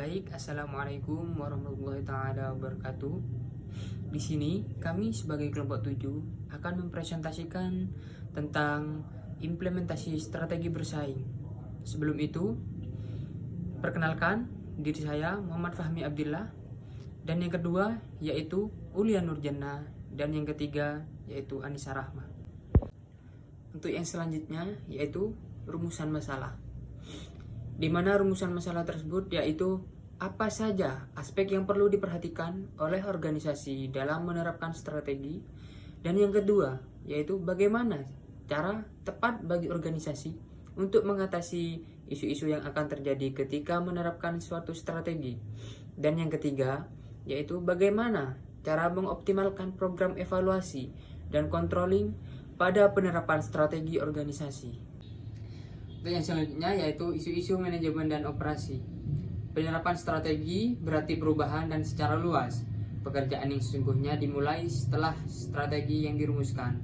Baik, Assalamualaikum warahmatullahi taala wabarakatuh. Di sini kami sebagai kelompok 7 akan mempresentasikan tentang implementasi strategi bersaing. Sebelum itu, perkenalkan diri saya Muhammad Fahmi Abdillah, dan yang kedua yaitu Ulia Nurjana, dan yang ketiga yaitu Anissa Rahma. Untuk yang selanjutnya yaitu rumusan masalah, di mana rumusan masalah tersebut yaitu apa saja aspek yang perlu diperhatikan oleh organisasi dalam menerapkan strategi, dan yang kedua yaitu bagaimana cara tepat bagi organisasi untuk mengatasi isu-isu yang akan terjadi ketika menerapkan suatu strategi, dan yang ketiga yaitu bagaimana cara mengoptimalkan program evaluasi dan controlling pada penerapan strategi organisasi. Dan yang selanjutnya yaitu isu-isu manajemen dan operasi. Penerapan strategi berarti perubahan dan secara luas. Pekerjaan yang sesungguhnya dimulai setelah strategi yang dirumuskan.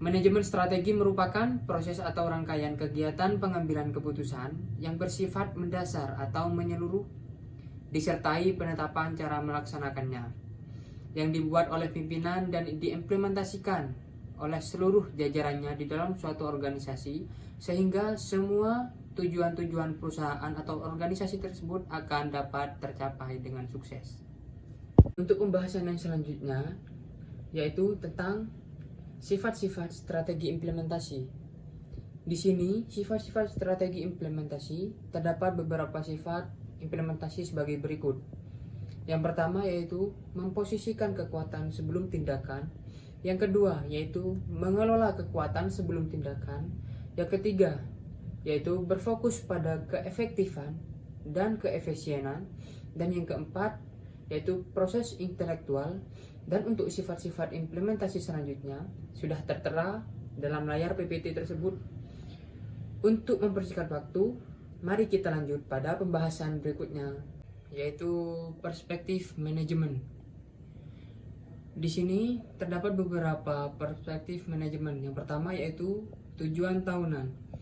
Manajemen strategi merupakan proses atau rangkaian kegiatan pengambilan keputusan yang bersifat mendasar atau menyeluruh, disertai penetapan cara melaksanakannya, yang dibuat oleh pimpinan dan diimplementasikan oleh seluruh jajarannya di dalam suatu organisasi, sehingga semua tujuan-tujuan perusahaan atau organisasi tersebut akan dapat tercapai dengan sukses. Untuk pembahasan yang selanjutnya yaitu tentang sifat-sifat strategi implementasi. Di sini sifat-sifat strategi implementasi terdapat beberapa sifat implementasi sebagai berikut. Yang pertama yaitu memposisikan kekuatan sebelum tindakan. Yang kedua yaitu mengelola kekuatan sebelum tindakan. Yang ketiga yaitu berfokus pada keefektifan dan keefisienan. Dan yang keempat yaitu proses intelektual. Dan untuk sifat-sifat implementasi selanjutnya sudah tertera dalam layar PPT tersebut. Untuk mempersingkat waktu, mari kita lanjut pada pembahasan berikutnya, yaitu perspektif manajemen. Di sini terdapat beberapa perspektif manajemen. Yang pertama yaitu tujuan tahunan.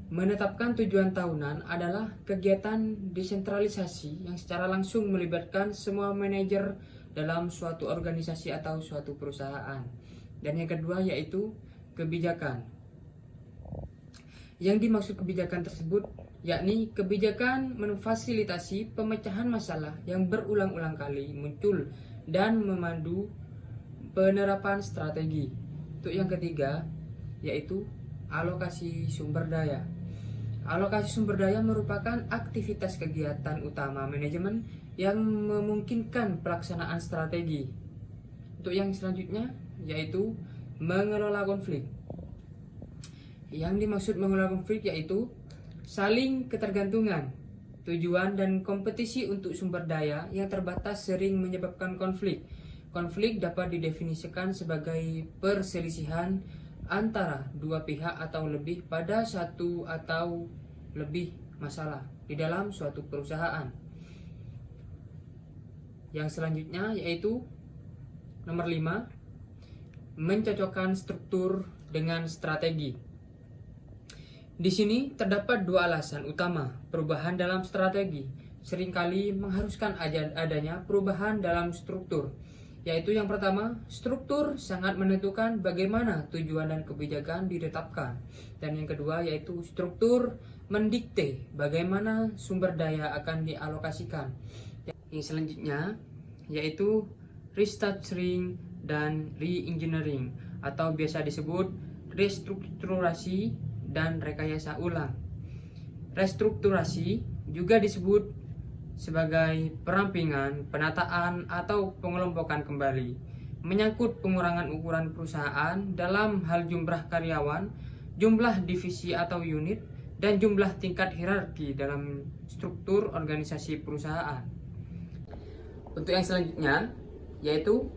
Menetapkan tujuan tahunan adalah kegiatan desentralisasi yang secara langsung melibatkan semua manajer dalam suatu organisasi atau suatu perusahaan. Dan yang kedua yaitu kebijakan. Yang dimaksud kebijakan tersebut yakni kebijakan memfasilitasi pemecahan masalah yang berulang-ulang kali muncul dan memandu penerapan strategi. Untuk yang ketiga yaitu alokasi sumber daya. Alokasi sumber daya merupakan aktivitas kegiatan utama manajemen yang memungkinkan pelaksanaan strategi. Untuk yang selanjutnya yaitu mengelola konflik. Yang dimaksud mengelola konflik yaitu saling ketergantungan, tujuan dan kompetisi untuk sumber daya yang terbatas sering menyebabkan konflik. Konflik dapat didefinisikan sebagai perselisihan antara dua pihak atau lebih pada satu atau lebih masalah di dalam suatu perusahaan. Yang selanjutnya yaitu nomor 5, mencocokkan struktur dengan strategi. Di sini terdapat dua alasan utama perubahan dalam strategi. Seringkali mengharuskan adanya perubahan dalam struktur, yaitu yang pertama, struktur sangat menentukan bagaimana tujuan dan kebijakan ditetapkan. Dan yang kedua yaitu struktur mendikte bagaimana sumber daya akan dialokasikan. Yang selanjutnya yaitu restructuring dan re-engineering, atau biasa disebut restrukturasi dan rekayasa ulang. Restrukturasi juga disebut sebagai perampingan, penataan, atau pengelompokan kembali, menyangkut pengurangan ukuran perusahaan dalam hal jumlah karyawan, jumlah divisi atau unit, dan jumlah tingkat hierarki dalam struktur organisasi perusahaan. Untuk yang selanjutnya yaitu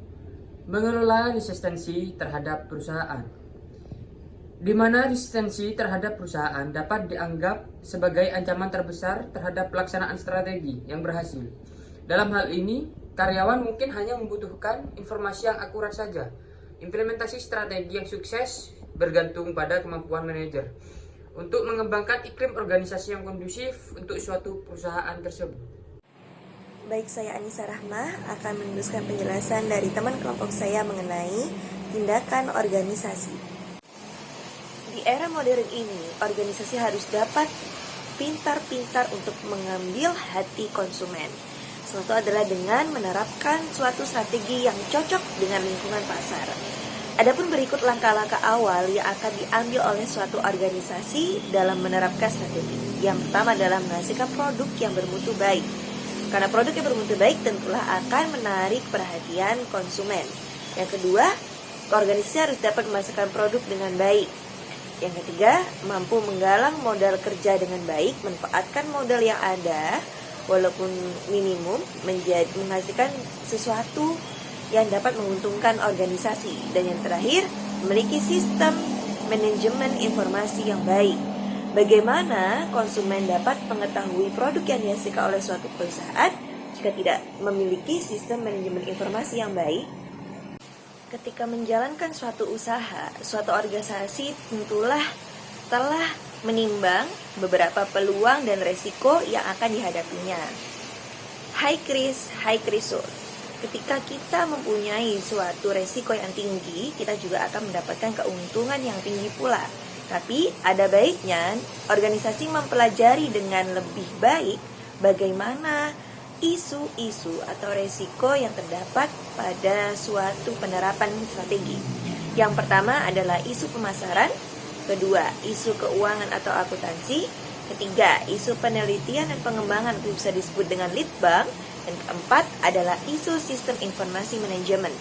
mengelola resistensi terhadap perusahaan, di mana resistensi terhadap perusahaan dapat dianggap sebagai ancaman terbesar terhadap pelaksanaan strategi yang berhasil. Dalam hal ini, karyawan mungkin hanya membutuhkan informasi yang akurat saja. Implementasi strategi yang sukses bergantung pada kemampuan manajer untuk mengembangkan iklim organisasi yang kondusif untuk suatu perusahaan tersebut. Baik, saya Anissa Rahmah akan meneruskan penjelasan dari teman kelompok saya mengenai tindakan organisasi. Di era modern ini, organisasi harus dapat pintar-pintar untuk mengambil hati konsumen. Salah satu adalah dengan menerapkan suatu strategi yang cocok dengan lingkungan pasar. Adapun berikut langkah-langkah awal yang akan diambil oleh suatu organisasi dalam menerapkan strategi. Yang pertama adalah menghasilkan produk yang bermutu baik. Karena produk yang bermutu baik tentulah akan menarik perhatian konsumen. Yang kedua, organisasi harus dapat memasarkan produk dengan baik. Yang ketiga, mampu menggalang modal kerja dengan baik, manfaatkan modal yang ada walaupun minimum menghasilkan sesuatu yang dapat menguntungkan organisasi. Dan yang terakhir, memiliki sistem manajemen informasi yang baik. Bagaimana konsumen dapat mengetahui produk yang dihasilkan oleh suatu perusahaan jika tidak memiliki sistem manajemen informasi yang baik? Ketika menjalankan suatu usaha, suatu organisasi tentulah telah menimbang beberapa peluang dan resiko yang akan dihadapinya. High risk, high reward. Ketika kita mempunyai suatu resiko yang tinggi, kita juga akan mendapatkan keuntungan yang tinggi pula. Tapi ada baiknya organisasi mempelajari dengan lebih baik bagaimana isu-isu atau resiko yang terdapat pada suatu penerapan strategi. Yang pertama adalah isu pemasaran, kedua isu keuangan atau akuntansi, ketiga isu penelitian dan pengembangan atau bisa disebut dengan lead bank, dan keempat adalah isu sistem informasi manajemen.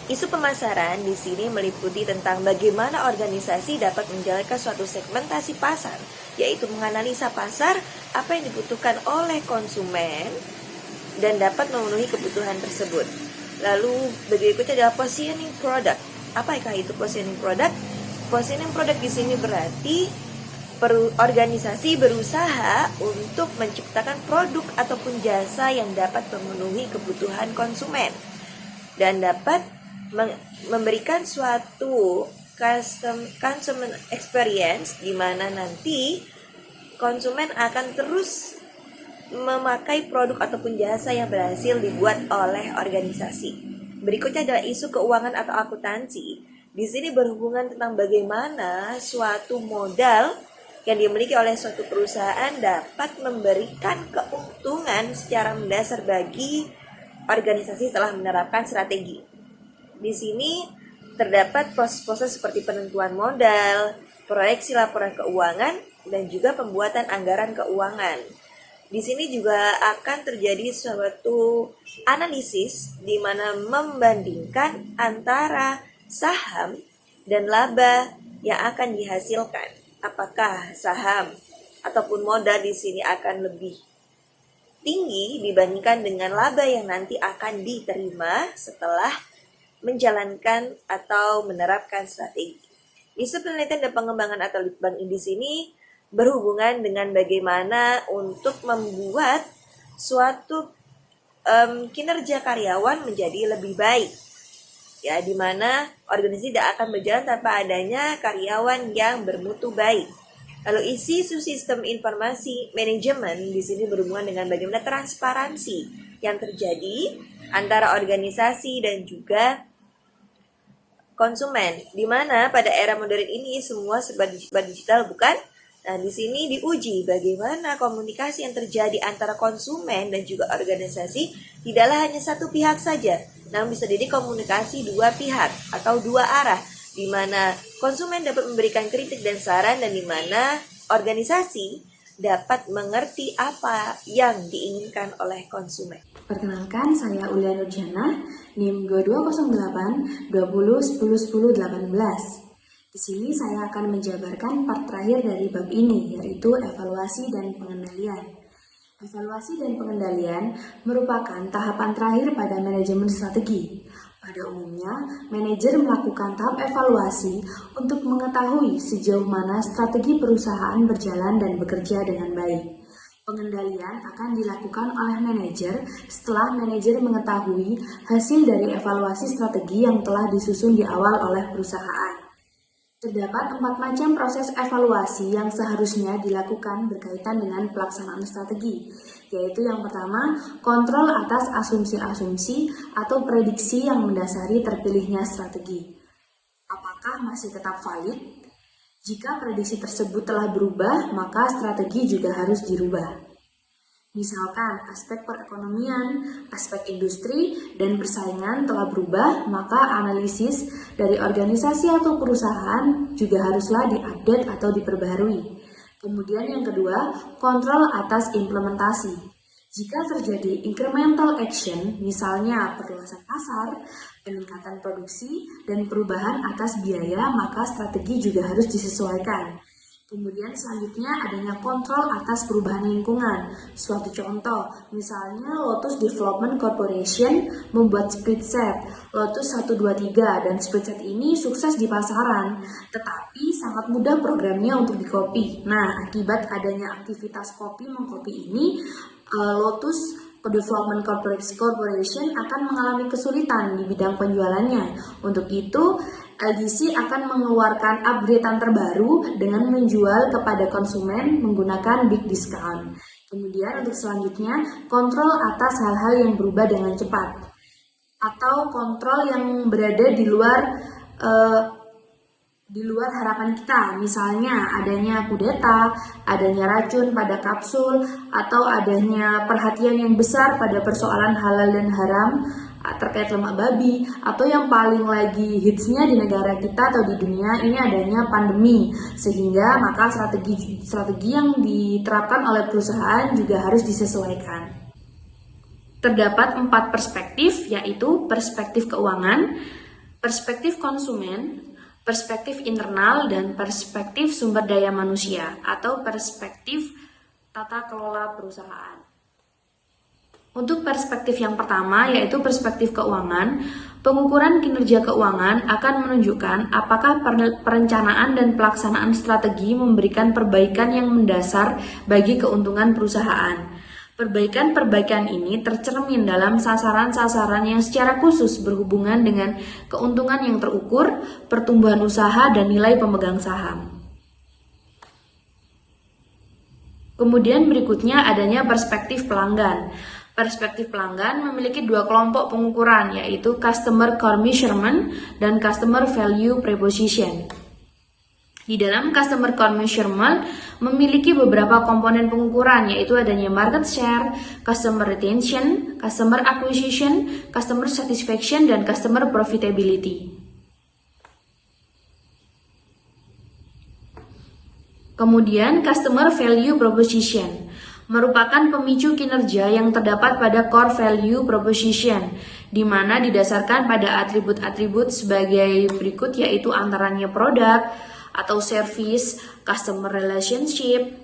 Isu pemasaran di sini meliputi tentang bagaimana organisasi dapat menjalankan suatu segmentasi pasar, yaitu menganalisa pasar, apa yang dibutuhkan oleh konsumen, dan dapat memenuhi kebutuhan tersebut. Lalu berikutnya adalah positioning product. Apakah itu positioning product? Positioning product di sini berarti organisasi berusaha untuk menciptakan produk ataupun jasa yang dapat memenuhi kebutuhan konsumen dan dapat memberikan suatu consumer experience di mana nanti konsumen akan terus memakai produk ataupun jasa yang berhasil dibuat oleh organisasi. Berikutnya adalah isu keuangan atau akuntansi. Di sini berhubungan tentang bagaimana suatu modal yang dimiliki oleh suatu perusahaan dapat memberikan keuntungan secara mendasar bagi organisasi setelah menerapkan strategi. Di sini terdapat proses-proses seperti penentuan modal, proyeksi laporan keuangan, dan juga pembuatan anggaran keuangan. Di sini juga akan terjadi suatu analisis di mana membandingkan antara saham dan laba yang akan dihasilkan. Apakah saham ataupun modal di sini akan lebih tinggi dibandingkan dengan laba yang nanti akan diterima setelah menjalankan atau menerapkan strategi. Isu penelitian dan pengembangan atau lead bank di sini berhubungan dengan bagaimana untuk membuat suatu kinerja karyawan menjadi lebih baik. Ya, di mana organisasi tidak akan berjalan tanpa adanya karyawan yang bermutu baik. Lalu isu sistem informasi manajemen di sini berhubungan dengan bagaimana transparansi yang terjadi antara organisasi dan juga konsumen, di mana pada era modern ini semua serba digital, bukan? Nah, di sini diuji bagaimana komunikasi yang terjadi antara konsumen dan juga organisasi tidaklah hanya satu pihak saja, namun bisa jadi komunikasi dua pihak atau dua arah, di mana konsumen dapat memberikan kritik dan saran dan di mana organisasi dapat mengerti apa yang diinginkan oleh konsumen. Perkenalkan, saya Ulia Nurjana, NIM 2208 20 10 10 18. Di sini saya akan menjabarkan part terakhir dari bab ini, yaitu evaluasi dan pengendalian. Evaluasi dan pengendalian merupakan tahapan terakhir pada manajemen strategi. Pada umumnya, manajer melakukan tahap evaluasi untuk mengetahui sejauh mana strategi perusahaan berjalan dan bekerja dengan baik. Pengendalian akan dilakukan oleh manajer setelah manajer mengetahui hasil dari evaluasi strategi yang telah disusun di awal oleh perusahaan. Terdapat 4 macam proses evaluasi yang seharusnya dilakukan berkaitan dengan pelaksanaan strategi, yaitu yang pertama, kontrol atas asumsi-asumsi atau prediksi yang mendasari terpilihnya strategi. Apakah masih tetap valid? Jika prediksi tersebut telah berubah, maka strategi juga harus dirubah. Misalkan aspek perekonomian, aspek industri, dan persaingan telah berubah, maka analisis dari organisasi atau perusahaan juga haruslah diupdate atau diperbaharui. Kemudian yang kedua, kontrol atas implementasi. Jika terjadi incremental action, misalnya perluasan pasar, peningkatan produksi, dan perubahan atas biaya, maka strategi juga harus disesuaikan. Kemudian selanjutnya adanya kontrol atas perubahan lingkungan. Suatu contoh, misalnya Lotus Development Corporation membuat spreadsheet Lotus 123 dan spreadsheet ini sukses di pasaran, tetapi sangat mudah programnya untuk di-copy. Nah, akibat adanya aktivitas copy mengcopy ini, Lotus Development Corporation akan mengalami kesulitan di bidang penjualannya. Untuk itu, LDC akan mengeluarkan upgrade-an terbaru dengan menjual kepada konsumen menggunakan big discount. Kemudian untuk selanjutnya, kontrol atas hal-hal yang berubah dengan cepat atau kontrol yang berada di luar harapan kita, misalnya adanya kudeta, adanya racun pada kapsul, atau adanya perhatian yang besar pada persoalan halal dan haram terkait lemak babi, atau yang paling lagi hitsnya di negara kita atau di dunia ini adanya pandemi, sehingga maka strategi yang diterapkan oleh perusahaan juga harus disesuaikan. Terdapat 4 perspektif, yaitu perspektif keuangan, perspektif konsumen, perspektif internal, dan perspektif sumber daya manusia atau perspektif tata kelola perusahaan. Untuk perspektif yang pertama, yaitu perspektif keuangan, pengukuran kinerja keuangan akan menunjukkan apakah perencanaan dan pelaksanaan strategi memberikan perbaikan yang mendasar bagi keuntungan perusahaan. Perbaikan-perbaikan ini tercermin dalam sasaran-sasaran yang secara khusus berhubungan dengan keuntungan yang terukur, pertumbuhan usaha, dan nilai pemegang saham. Kemudian berikutnya adanya perspektif pelanggan. Perspektif pelanggan memiliki 2 kelompok pengukuran, yaitu Customer Core Measurement dan Customer Value Proposition. Di dalam Customer Core Measurement memiliki beberapa komponen pengukuran, yaitu adanya market share, customer retention, customer acquisition, customer satisfaction, dan customer profitability. Kemudian Customer Value Proposition merupakan pemicu kinerja yang terdapat pada core value proposition, di mana didasarkan pada atribut-atribut sebagai berikut, yaitu antaranya produk atau service, customer relationship,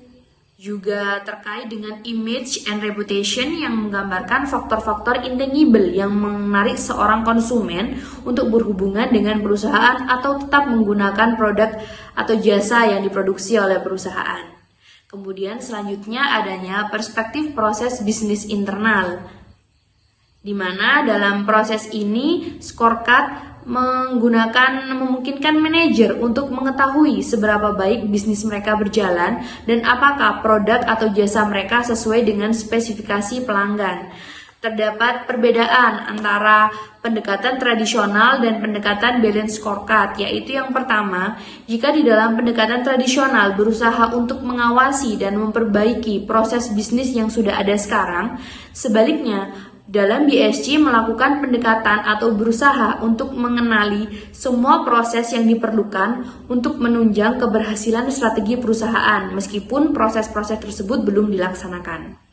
juga terkait dengan image and reputation yang menggambarkan faktor-faktor intangible yang menarik seorang konsumen untuk berhubungan dengan perusahaan atau tetap menggunakan produk atau jasa yang diproduksi oleh perusahaan. Kemudian selanjutnya adanya perspektif proses bisnis internal, di mana dalam proses ini scorecard memungkinkan manajer untuk mengetahui seberapa baik bisnis mereka berjalan dan apakah produk atau jasa mereka sesuai dengan spesifikasi pelanggan. Terdapat perbedaan antara pendekatan tradisional dan pendekatan balance scorecard, yaitu yang pertama, jika di dalam pendekatan tradisional berusaha untuk mengawasi dan memperbaiki proses bisnis yang sudah ada sekarang, sebaliknya, dalam BSC melakukan pendekatan atau berusaha untuk mengenali semua proses yang diperlukan untuk menunjang keberhasilan strategi perusahaan, meskipun proses-proses tersebut belum dilaksanakan.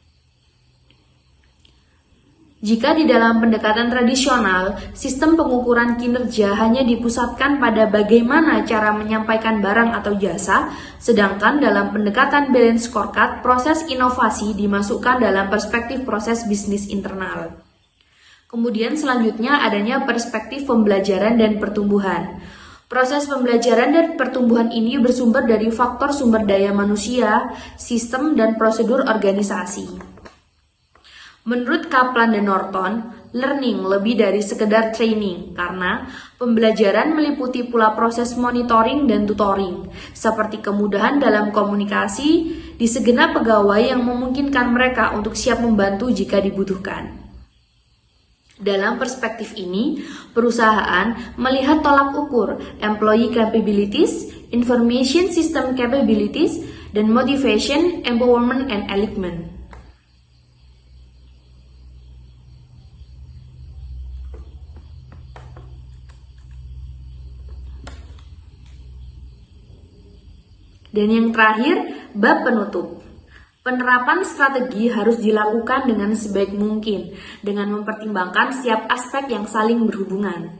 Jika di dalam pendekatan tradisional, sistem pengukuran kinerja hanya dipusatkan pada bagaimana cara menyampaikan barang atau jasa, sedangkan dalam pendekatan balance scorecard, proses inovasi dimasukkan dalam perspektif proses bisnis internal. Kemudian selanjutnya adanya perspektif pembelajaran dan pertumbuhan. Proses pembelajaran dan pertumbuhan ini bersumber dari faktor sumber daya manusia, sistem, dan prosedur organisasi. Menurut Kaplan dan Norton, learning lebih dari sekedar training karena pembelajaran meliputi pula proses monitoring dan tutoring, seperti kemudahan dalam komunikasi di segenap pegawai yang memungkinkan mereka untuk siap membantu jika dibutuhkan. Dalam perspektif ini, perusahaan melihat tolak ukur employee capabilities, information system capabilities, dan motivation, empowerment, and alignment. Dan yang terakhir, bab penutup. Penerapan strategi harus dilakukan dengan sebaik mungkin, dengan mempertimbangkan setiap aspek yang saling berhubungan.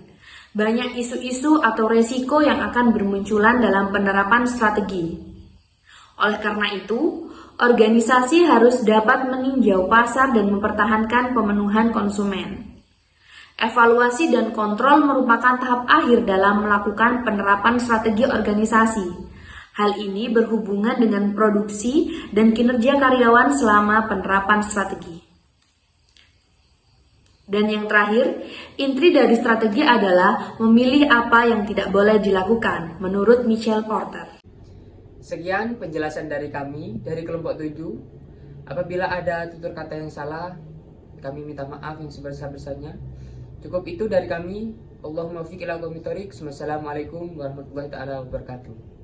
Banyak isu-isu atau resiko yang akan bermunculan dalam penerapan strategi. Oleh karena itu, organisasi harus dapat meninjau pasar dan mempertahankan pemenuhan konsumen. Evaluasi dan kontrol merupakan tahap akhir dalam melakukan penerapan strategi organisasi. Hal ini berhubungan dengan produksi dan kinerja karyawan selama penerapan strategi. Dan yang terakhir, inti dari strategi adalah memilih apa yang tidak boleh dilakukan, menurut Michelle Porter. Sekian penjelasan dari kami, dari kelompok 7. Apabila ada tutur kata yang salah, kami minta maaf yang sebesar-besarnya. Cukup itu dari kami. Allahumma fiq ila qawmi thoriq. Wassalamualaikum warahmatullahi wabarakatuh.